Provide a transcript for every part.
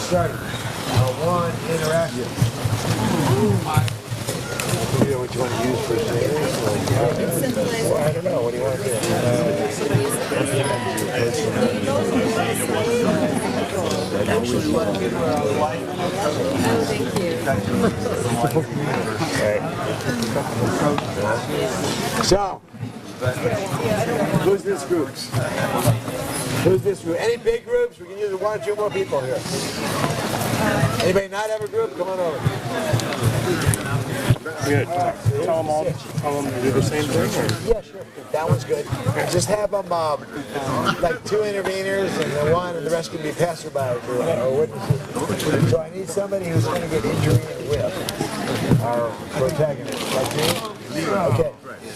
started. One, interactive. You know what you want to use for today? Well, I don't know. What do you want to do? So, who's this group? Who's this group? Any big groups? We can use one or two more people here. Anybody not have a group? Come on over. Good. Tell them to do the same thing? Or? Yeah, sure. That one's good. Just have them like two interveners and then one, and the rest can be passerbys or witnesses. So I need somebody who's going to get intervened with our protagonist, like me. Okay.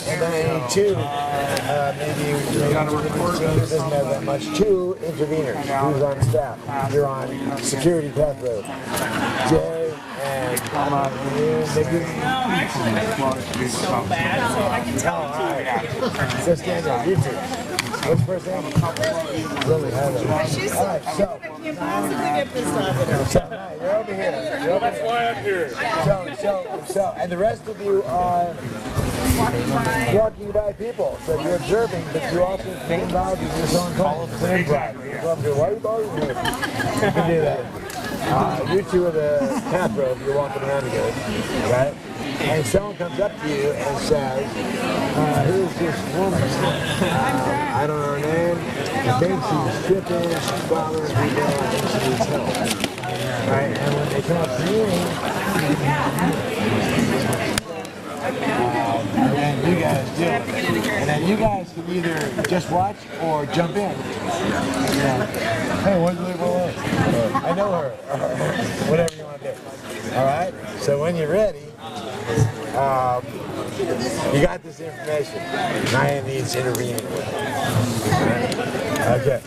And then I need two, maybe doesn't have that much, two interveners. Who's on staff? You're on security path road. Jay and I'm on so bad, so I can tell you two. So stand up, you two. What's first name? Lily, Heather. Alright, so. I can't possibly get this off. So, you're over here. That's why I'm here. So, and the rest of you are walking by people. So you're observing, but you also get involved in your own call. It's an improv. Why are you bothering me? You can do that. You two are the path rope. You're walking around together, right? And someone comes up to you and says, who's this woman? I don't know her name. I think she's stripping, she's bothering people, I think she needs help. Right? And when they come up to me, and then you guys do it. And then you guys can either just watch or jump in. Hey, what's the I know her. Whatever you want to do. Alright? So when you're ready, you got this information. Naya needs intervening with it. Okay.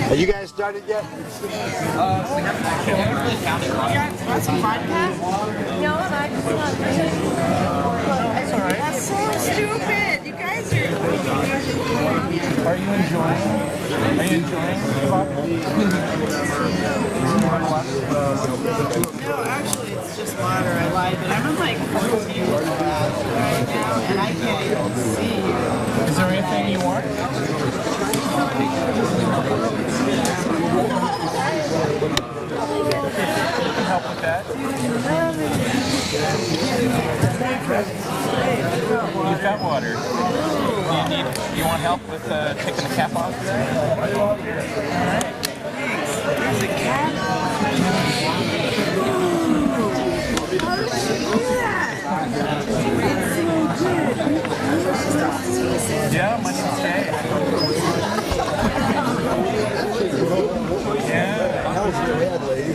Have you guys started yet? You want some vodka? No, I'm just not really. That's all right. That's so stupid. You guys are. Are you enjoying? Are you enjoying the vodka? No, actually, it's just water. I lied, but I'm in like 14 right now, and I can't even see you. Is there anything you want? Help with that? You've got water. You want help with taking the cap off there? Alright. There's a cat. How did she do that? Yeah, my name's Jay. Yeah. How was your head, lady?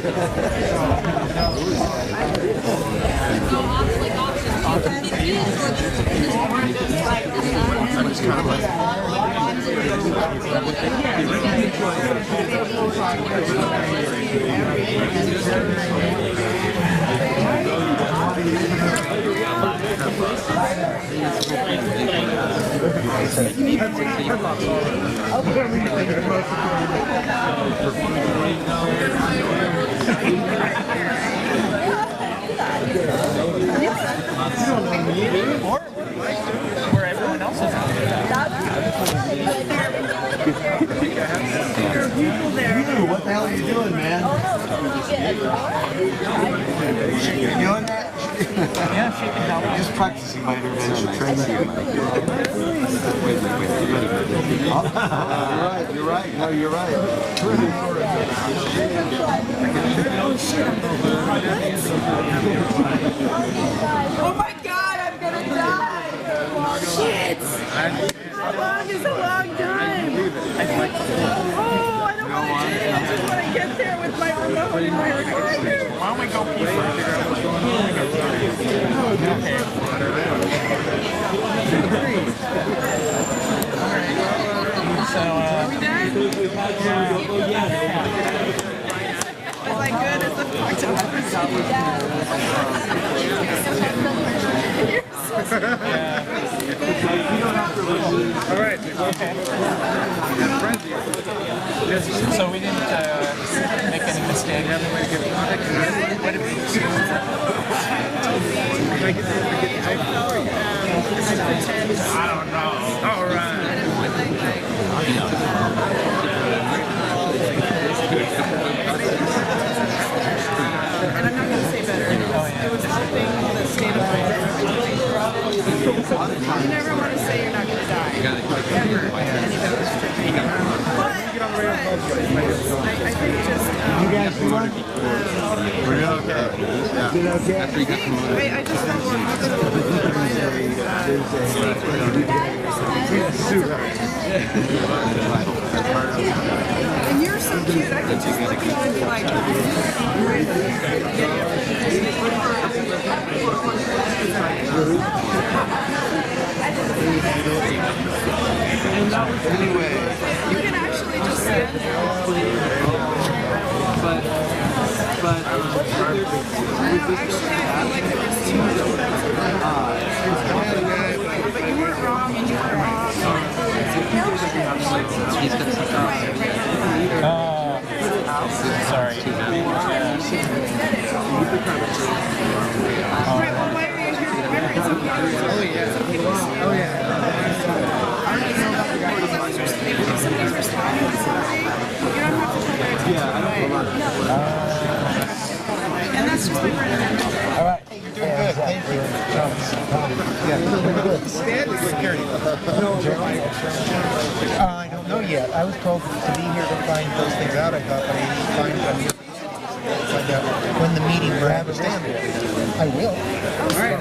I'm just kind of like... Where everyone else is. What the hell are you doing, man? You doing that? Yeah, she can help. Just practicing my intervention. You're right. No, you're right. Oh my God, I'm gonna die! Shit! How long is a long time? Oh, I don't want to change. I just want to get there with my remote in my recorder. Why don't we go pee first? So, Are we done? Was I good as the fucked up? All right. So we didn't make any mistakes. What did we do? I don't know. All right. And I'm not going to say better. It was helping the state of mind. You never want to say you're not going to die. Ever. I think just... You guys do one? We're doing okay. Did okay? I just felt more comfortable with the line and you're so cute. I could just look at you and be like... Anyway. You can actually just stand there. But Actually, I feel like there was too much but you weren't wrong and you weren't wrong. Sorry. Right, well, why are you here? Oh, yeah. If somebody's responding to somebody, you don't have to put their attention away. And that's just my friend. All right. you're doing good. Thank you. Standing security. I don't know yet. I was told to be here to find those things out. I thought I would find out when the meeting for stand. I will. All right.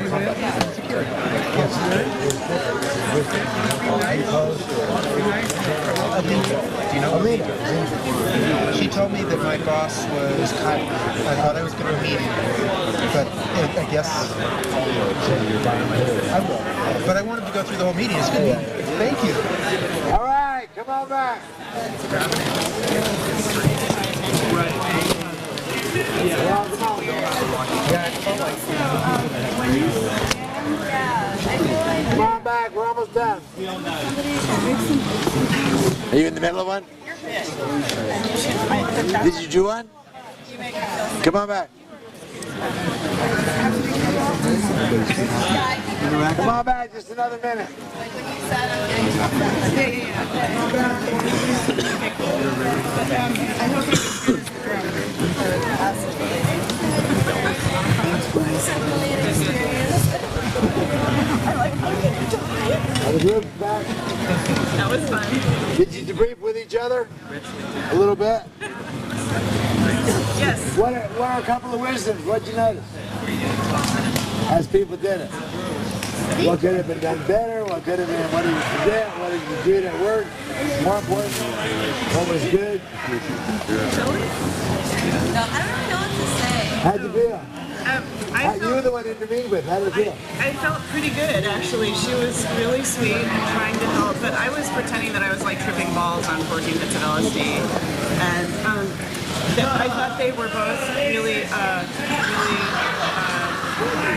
Security. Yes. Alina. Do you know Alina? She told me that my boss was cut. I thought I was going to a meeting, but I guess I will. But I wanted to go through the whole meeting. It's convenient. Thank you. All right, come on back. Come on back, we're almost done. Are you in the middle of one? Did you do one? Come on back. Come on back, just another minute. That was fun. Did you debrief with each other? A little bit? Yes. What are a couple of wisdoms? What'd you notice? As people did it. What could have been done better? What could have been, what did you forget? What did you do that worked? More important, what was good? No, I don't really know what to say. How'd you feel? You were I the one intervening with. How did it feel? felt pretty good, actually. She was really sweet and trying to help, but I was pretending that I was like tripping balls on 14 bits of LSD. And I thought they were both really,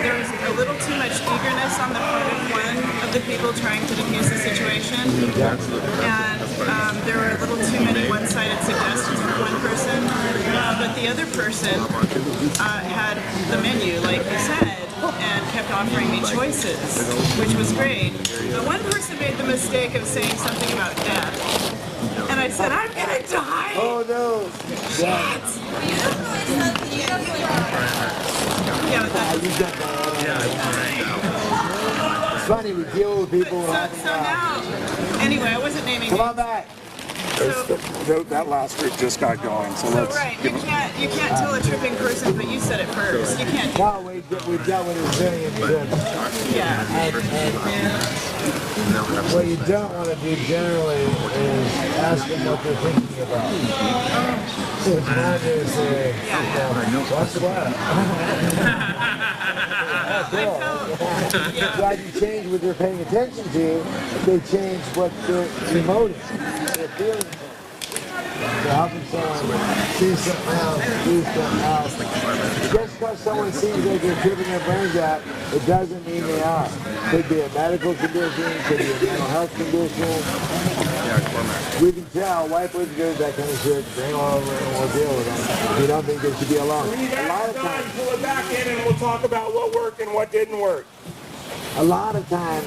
there was a little too much eagerness on the part of one of the people trying to diffuse the situation. And there were a little too many one-sided suggestions from one person. But the other person had the menu, like you said, and kept offering me choices, which was great. But one person made the mistake of saying something about death. And I said, I'm gonna die! Oh no! You don't really know the Yeah, but that's... It's funny, we deal with people. So now, anyway, I wasn't naming Come names. on back. That last group just got going, so So let's right, you can't tell a tripping person, but you said it first. You can't do No, we dealt with it saying it good. yeah. What you don't want to do generally is ask them what they're thinking about. It's not to say, what's that? Glad you change what they're paying attention to, they change what they're emoting. They're feeling. So helping someone see something else, do something else. Just because someone seems like they're tripping their brains out, it doesn't mean they are. Could be a medical condition, could be a mental health condition. We can tell whiteboards are good at that kind of shit. Bring them over and we'll deal with them. If you don't think they should be alone. A lot of times, pull it back in and we'll talk about what worked and what didn't work. a lot of times,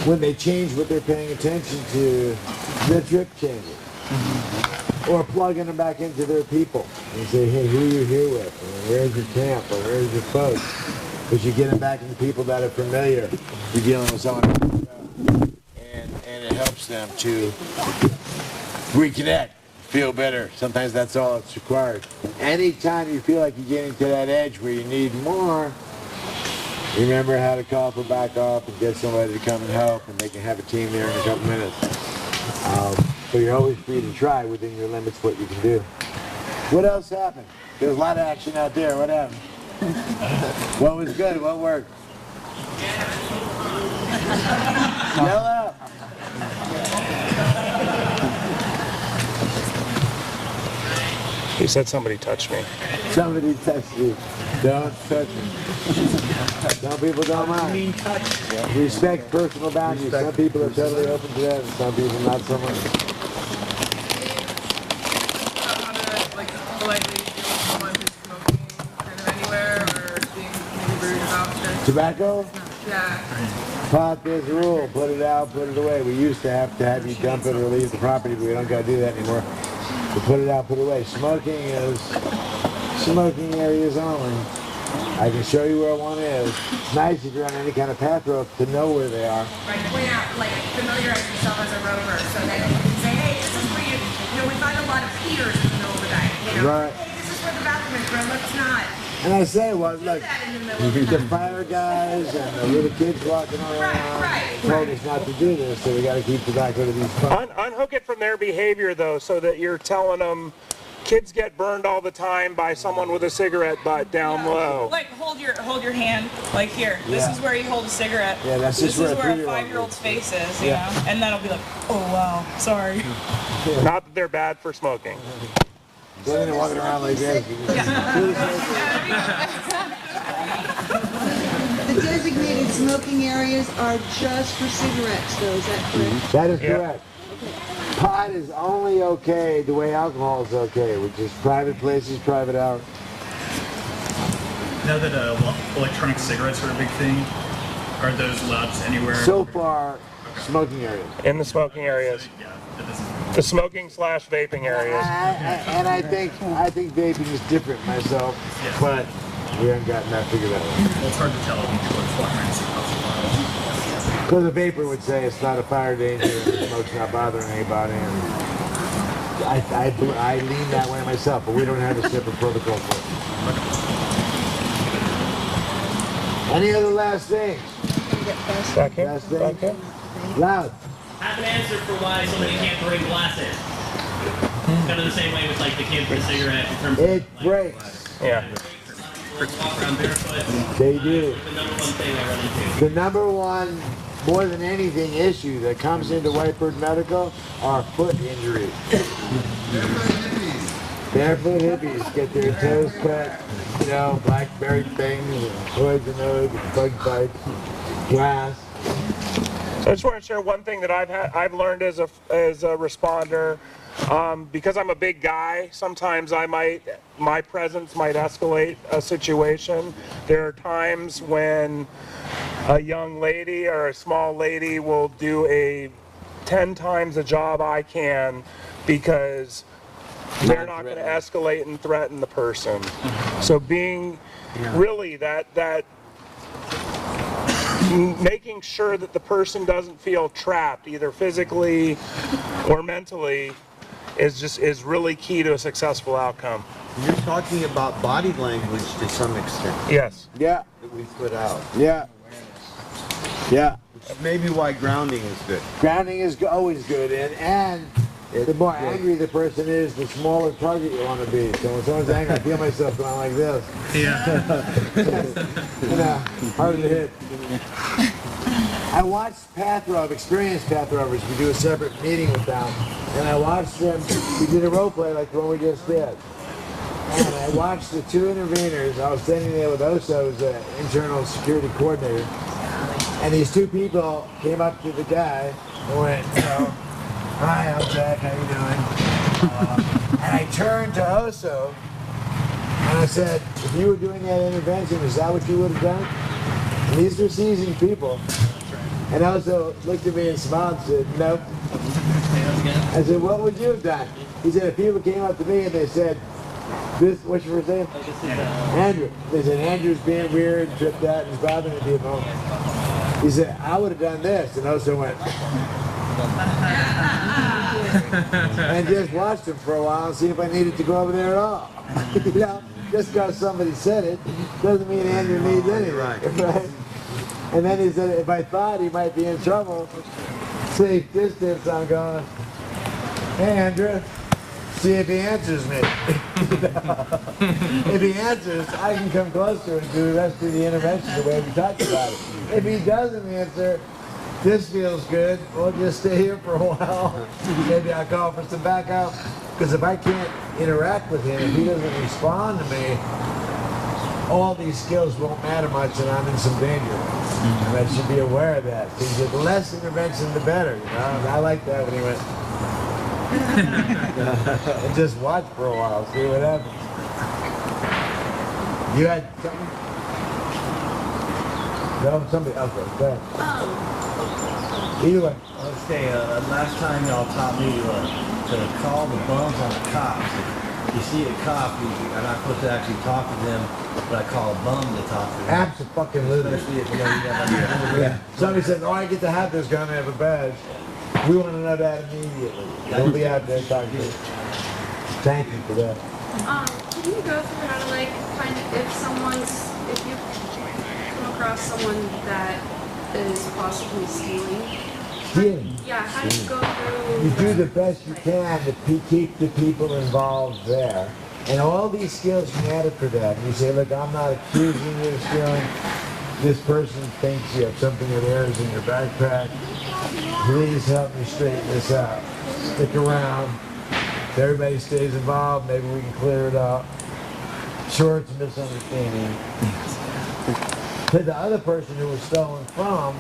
when they change what they're paying attention to, the trip changes. Or plugging them back into their people. You say, hey, who are you here with? Or where's your camp? Or where's your folks? But you get them back into people that are familiar. You're dealing with someone and it helps them to reconnect, feel better. Sometimes that's all that's required. Anytime you feel like you're getting to that edge where you need more, remember how to call for backup and get somebody to come and help, and they can have a team there in a couple minutes. But you're always free to try within your limits what you can do. What else happened? There's a lot of action out there. What happened? What was good? What worked? Yell out. He said somebody touched me. Somebody touched you. Don't touch me. Some people don't mind. Respect personal boundaries. Some people are totally open to that, and some people not so much. Tobacco? Yeah. Pot, there's a rule. Put it out, put it away. We used to have you dump it or leave the property, but we don't got to do that anymore. We put it out, put it away. Smoking is smoking areas only. I can show you where one is. It's nice if you're on any kind of path road to know where they are. Right, point out, like, familiarize yourself as a rover so that you can say, hey, this is where we find a lot of peers in the middle of the night. Right. Hey, this is where the bathroom is, bro. Let's not. And I say, well, Do look, that in the middle of the the night. fire guys and the little kids walking around Right. told us not to do this, so we got to keep tobacco to these spots. Unhook it from their behavior, though, so that you're telling them kids get burned all the time by someone with a cigarette butt down low. Like hold your hand, like here. This is where you hold a cigarette. Yeah, that's This just is where a where a 3-year-old 5-year-old's face is, you Yeah. know? And then I'll be like, oh wow, sorry. Not that they're bad for smoking. So then they're walking around like this. The designated smoking areas are just for cigarettes, though, is that correct? That is correct. Pot is only okay the way alcohol is okay, which is private places, private hours. Now that electronic cigarettes are a big thing, are those allowed just anywhere? So far, smoking areas. In the smoking areas. Yeah, that doesn't. The smoking/vaping areas. And I think vaping is different myself, Yeah. but we haven't gotten that figured out. Well, it's hard to tell when people are flying cigarettes. Because a vapor would say it's not a fire danger and the smoke's not bothering anybody. And I lean that way myself, but we don't have a separate protocol for it. Any other last things? Second. Last thing? Loud. Have an answer for why somebody can't bring glasses. Kind of the same way with like the kids with a cigarette in terms of It like, breaks. Yeah. walk around barefoot. They do. The number one thing I run into. The number one, more than anything, issue that comes into Whitebird Medical are foot injuries. Barefoot hippies get their toes cut, you know, blackberry things, and poison oak, and bug bites, glass. So I just want to share one thing that I've learned as a responder. Because I'm a big guy, sometimes my presence might escalate a situation. There are times when a young lady or a small lady will do 10 times the job I can because they're not going to escalate and threaten the person. So being really that making sure that the person doesn't feel trapped either physically or mentally is really key to a successful outcome. You're talking about body language to some extent. Yes. Yeah. That we put out. Yeah. Yeah. Which may be why grounding is good. Grounding is always good, and the more angry the person is, the smaller target you want to be. So when someone's angry, I feel myself going like this. Yeah. Hard to hit. I watched experienced path rovers. We do a separate meeting with them, and I watched them. We did a role play like the one we just did. And I watched the two interveners. I was standing there with Oso, who's an internal security coordinator. And these two people came up to the guy and went, hi, I'm Zach, how you doing? And I turned to Oso and I said, if you were doing that intervention, is that what you would have done? And these were seasoned people. And Oso looked at me and smiled and said, nope. I said, what would you have done? He said, if people came up to me and they said, what's your first name? Andrew. They said, Andrew's being weird, tripped out, and he's bothering people. He said, I would have done this. And Oso went, and just watched him for a while and see if I needed to go over there at all. You know, just because somebody said it doesn't mean Andrew needs anything. Right? And then he said, if I thought he might be in trouble, safe distance, I'm going, hey Andrew, see if he answers me. If he answers, I can come closer and do the rest of the intervention the way we talked about it. If he doesn't answer, this feels good, we'll just stay here for a while. Maybe I'll call for some backup. Because if I can't interact with him, if he doesn't respond to me, all these skills won't matter much and I'm in some danger. And I should be aware of that. Because the less intervention, the better. You know? And I like that when he went, and just watch for a while, see what happens. You had something? No, somebody else. Go ahead. Either way. Okay, last time y'all taught me to call the bums on the cops. If you see a cop, you're not supposed to actually talk to them, but I call a bum to talk to them. Absolutely. Especially if you know you got yeah. Somebody said, oh, I get to have this gun, I have a badge. We want to know that immediately. Don't be out there talking to you. Thank you for that. Can you go through how to find if you come across someone that is possibly stealing? Yeah, how do you go through? You do the best you can to keep the people involved there. And all these skills you added for that. And you say, look, I'm not accusing you of stealing. This person thinks you have something that airs in your backpack. Please help me straighten this out. Stick around. If everybody stays involved, maybe we can clear it up. Sure, it's a misunderstanding. To the other person who was stolen from,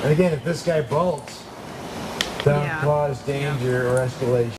and again, if this guy bolts, don't cause danger or escalation.